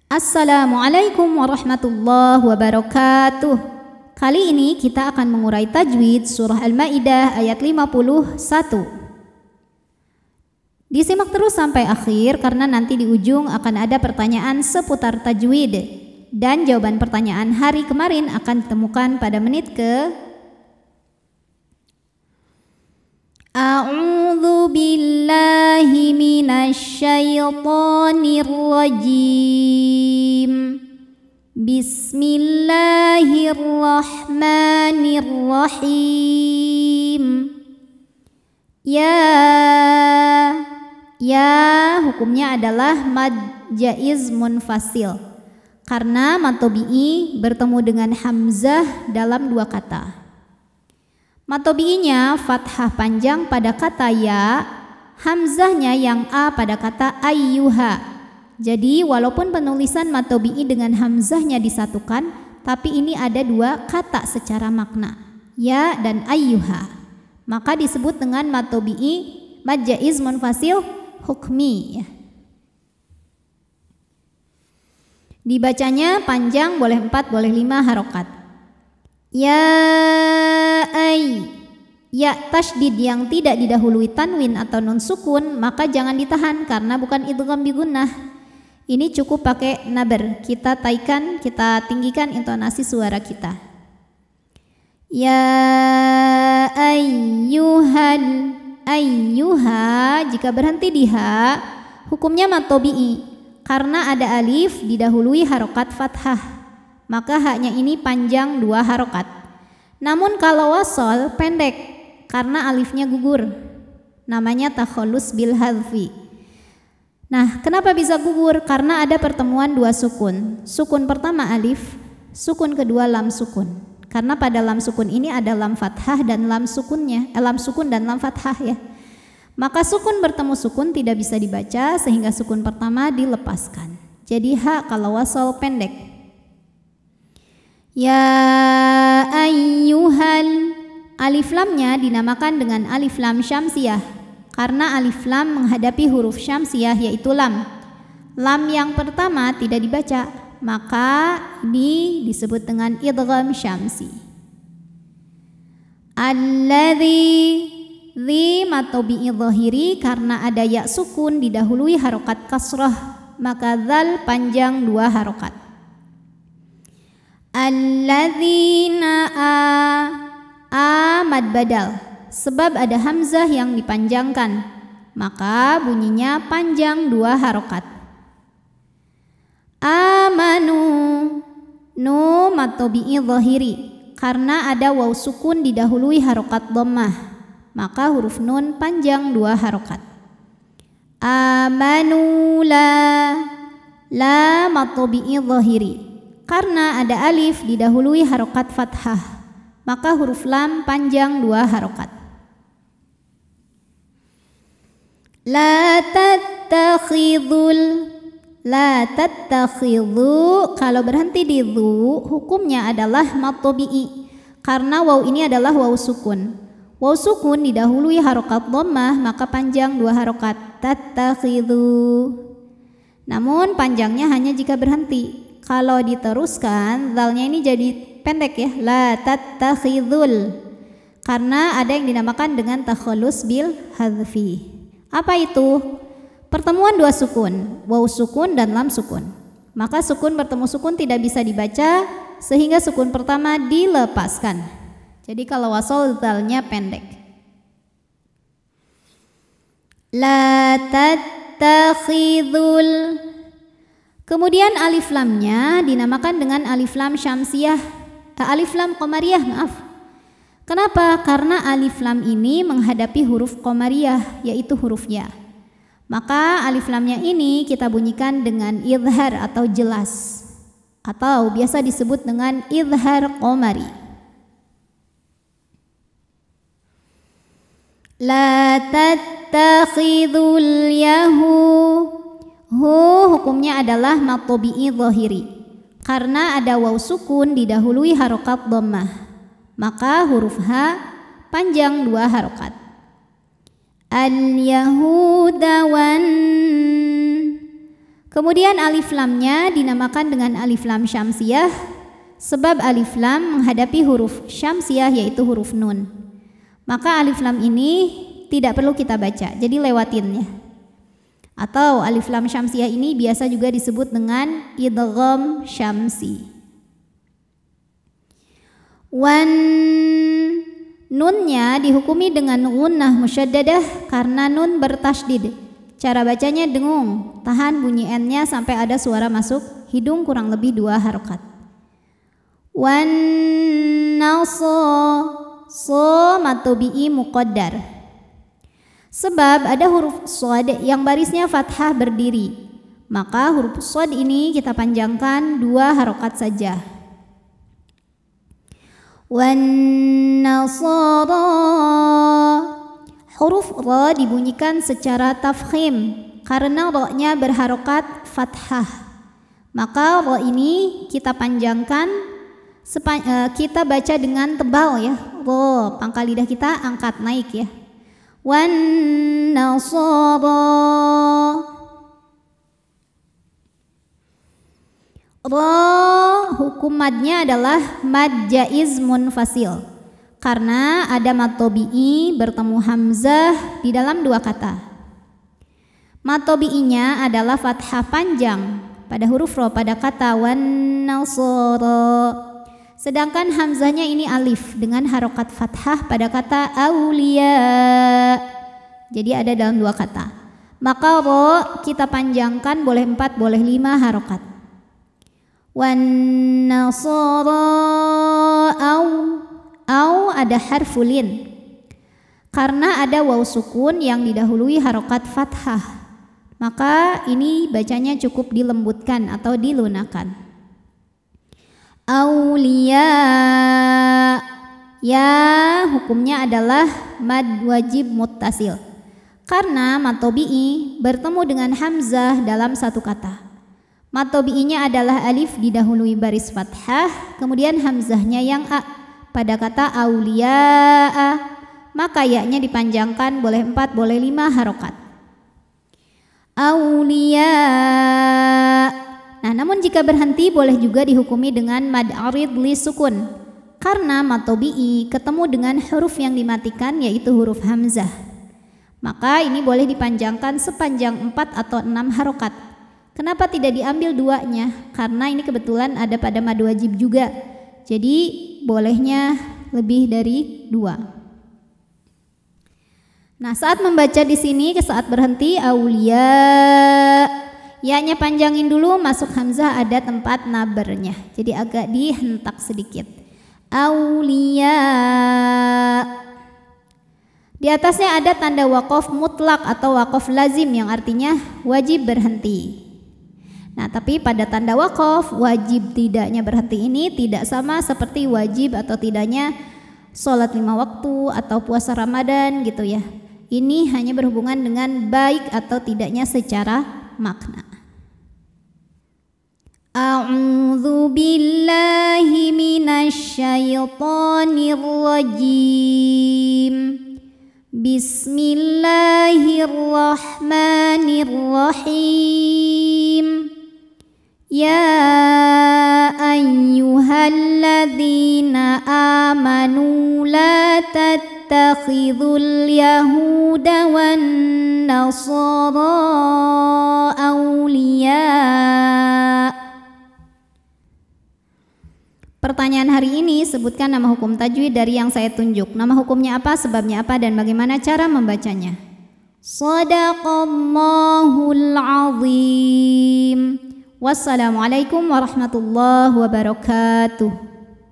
Assalamualaikum warahmatullahi wabarakatuh. Kali ini kita akan mengurai tajwid surah Al-Maidah ayat 51. Disimak terus sampai akhir karena nanti di ujung akan ada pertanyaan seputar tajwid dan jawaban pertanyaan hari kemarin akan ditemukan pada menit ke A'udzu billahi minasyaitonir rajim. Bismillahirrahmanirrahim. Ya hukumnya adalah mad jaiz munfasil karena mad tabi'i bertemu dengan hamzah dalam dua kata. Mad tabi'inya fathah panjang pada kata ya, hamzahnya yang a pada kata ayyuha. Jadi walaupun penulisan mad tabi'i dengan hamzahnya disatukan, tapi ini ada dua kata secara makna, ya dan ayyuha. Maka disebut dengan mad tabi'i mad jaiz munfasil hukmi. Dibacanya panjang, boleh 4, boleh 5 harokat. Ya tasydid yang tidak didahului tanwin atau nun sukun maka jangan ditahan karena bukan idgham bi gunnah. Ini cukup pakai nabar. Kita taikan, kita tinggikan intonasi suara kita. Ya ayyuha jika berhenti di ha hukumnya mad tabi'i karena ada alif didahului harokat fathah, maka haknya ini panjang 2 harokat. Namun kalau wasol pendek karena alifnya gugur, namanya takhallus bil hadfi. Nah, kenapa bisa gugur? Karena ada pertemuan 2 sukun. Sukun pertama alif, sukun kedua lam sukun. Karena pada lam sukun ini ada lam fathah dan lam sukunnya, lam sukun dan lam fathah ya. Maka sukun bertemu sukun tidak bisa dibaca sehingga sukun pertama dilepaskan. Jadi ha kalau wasol pendek. Ya ayyuhal, alif lamnya dinamakan dengan alif lam syamsiyah karena alif lam menghadapi huruf syamsiyah yaitu lam. Lam yang pertama tidak dibaca, maka ini disebut dengan idgham syamsi. Alladzi mad tabi'i dhahiri karena ada ya sukun didahului harokat kasrah, maka dzal panjang 2 harokat. Alladzina a mad badal sebab ada hamzah yang dipanjangkan, maka bunyinya panjang 2 harokat. Amanu nu mad tabi'i dhahiri karena ada waw sukun didahului harokat dhammah, maka huruf nun panjang 2 harokat. Amanu la mad tabi'i dhahiri karena ada alif didahului harokat fathah, maka huruf lam panjang 2 harokat. La tattakhidhu kalau berhenti di dhu hukumnya adalah mad tabi'i karena waw ini adalah waw sukun. Waw sukun didahului harokat dhammah maka panjang 2 harokat tattakhidhu. Namun panjangnya hanya jika berhenti. Kalau diteruskan zalnya ini jadi pendek ya, la tattakhidhul, karena ada yang dinamakan dengan takhallus bil hadfi. Apa itu? Pertemuan 2 sukun, waw sukun dan lam sukun. Maka sukun bertemu sukun tidak bisa dibaca sehingga sukun pertama dilepaskan. Jadi kalau wasol zalnya pendek. La tattakhidhul. Kemudian alif lamnya dinamakan dengan alif lam syamsiyah, alif lam qamariyah, maaf. Kenapa? Karena alif lam ini menghadapi huruf qamariyah yaitu huruf ya. Maka alif lamnya ini kita bunyikan dengan idhar atau jelas, atau biasa disebut dengan idhar qamari. La tattakhidul hukumnya adalah mad tabi'i dhahiri karena ada waw sukun didahului harokat dhammah, maka huruf ha panjang 2 harokat. Al-yahuda wan Kemudian alif lamnya dinamakan dengan alif lam syamsiyah sebab alif lam menghadapi huruf syamsiyah yaitu huruf nun. Maka alif lam ini tidak perlu kita baca, jadi lewatin ya. Atau alif lam syamsiyah ini biasa juga disebut dengan idgham syamsi. Wan, nunnya dihukumi dengan gunnah musyaddadah karena nun bertasydid. Cara bacanya dengung, tahan bunyi n-nya sampai ada suara masuk hidung kurang lebih 2 harokat. Wan naso, so matobi'i muqaddar. Sebab ada huruf shad yang barisnya fathah berdiri, maka huruf shad ini kita panjangkan 2 harokat saja. Wan nasara, huruf ra dibunyikan secara tafkhim karena ra-nya berharokat fathah. Maka ra ini kita panjangkan, kita baca dengan tebal ya. Ra, pangkal lidah kita angkat naik ya. Wan nasara, ra hukum madnya adalah mad jaiz munfasil karena ada mad tabi'i bertemu hamzah di dalam 2 kata. Mad tabi'inya adalah fathah panjang pada huruf ra pada kata wan nasara. Sedangkan hamzahnya ini alif dengan harokat fathah pada kata aulia. Jadi ada dalam 2 kata. Maka ro kita panjangkan boleh 4 boleh 5 harokat. Wan nasara au ada harfulin karena ada waw sukun yang didahului harokat fathah. Maka ini bacanya cukup dilembutkan atau dilunakan. Aulia, ya hukumnya adalah mad wajib muttasil karena mad tabi'i bertemu dengan hamzah dalam 1 kata. Mad tabi'inya adalah alif didahului baris fathah, kemudian hamzahnya yang a pada kata aulia, maka ya-nya dipanjangkan boleh 4 boleh 5 harokat. Aulia. Nah, namun jika berhenti boleh juga dihukumi dengan mad arid li sukun karena mad tabi'i ketemu dengan huruf yang dimatikan yaitu huruf hamzah. Maka ini boleh dipanjangkan sepanjang 4 atau 6 harokat. Kenapa tidak diambil 2-nya? Karena ini kebetulan ada pada mad wajib juga. Jadi bolehnya lebih dari 2. Nah, saat membaca di sini ke saat berhenti aulia, ya-nya panjangin dulu, masuk hamzah ada tempat nabernya. Jadi agak dihentak sedikit. Aulia. Di atasnya ada tanda waqaf mutlak atau waqaf lazim yang artinya wajib berhenti. Nah, tapi pada tanda waqaf wajib tidaknya berhenti ini tidak sama seperti wajib atau tidaknya sholat 5 waktu atau puasa Ramadan gitu ya. Ini hanya berhubungan dengan baik atau tidaknya secara makna. A'udzu billahi minasy syaithanir rajim. Bismillahirrahmanirrahim. Ya ayyuhalladzina amanu la tattakhidhul yahuda wan nasara awliya. Pertanyaan hari ini, sebutkan nama hukum tajwid dari yang saya tunjuk. Nama hukumnya apa, sebabnya apa, dan bagaimana cara membacanya. Shadaqallahul azim. Wassalamualaikum warahmatullahi wabarakatuh.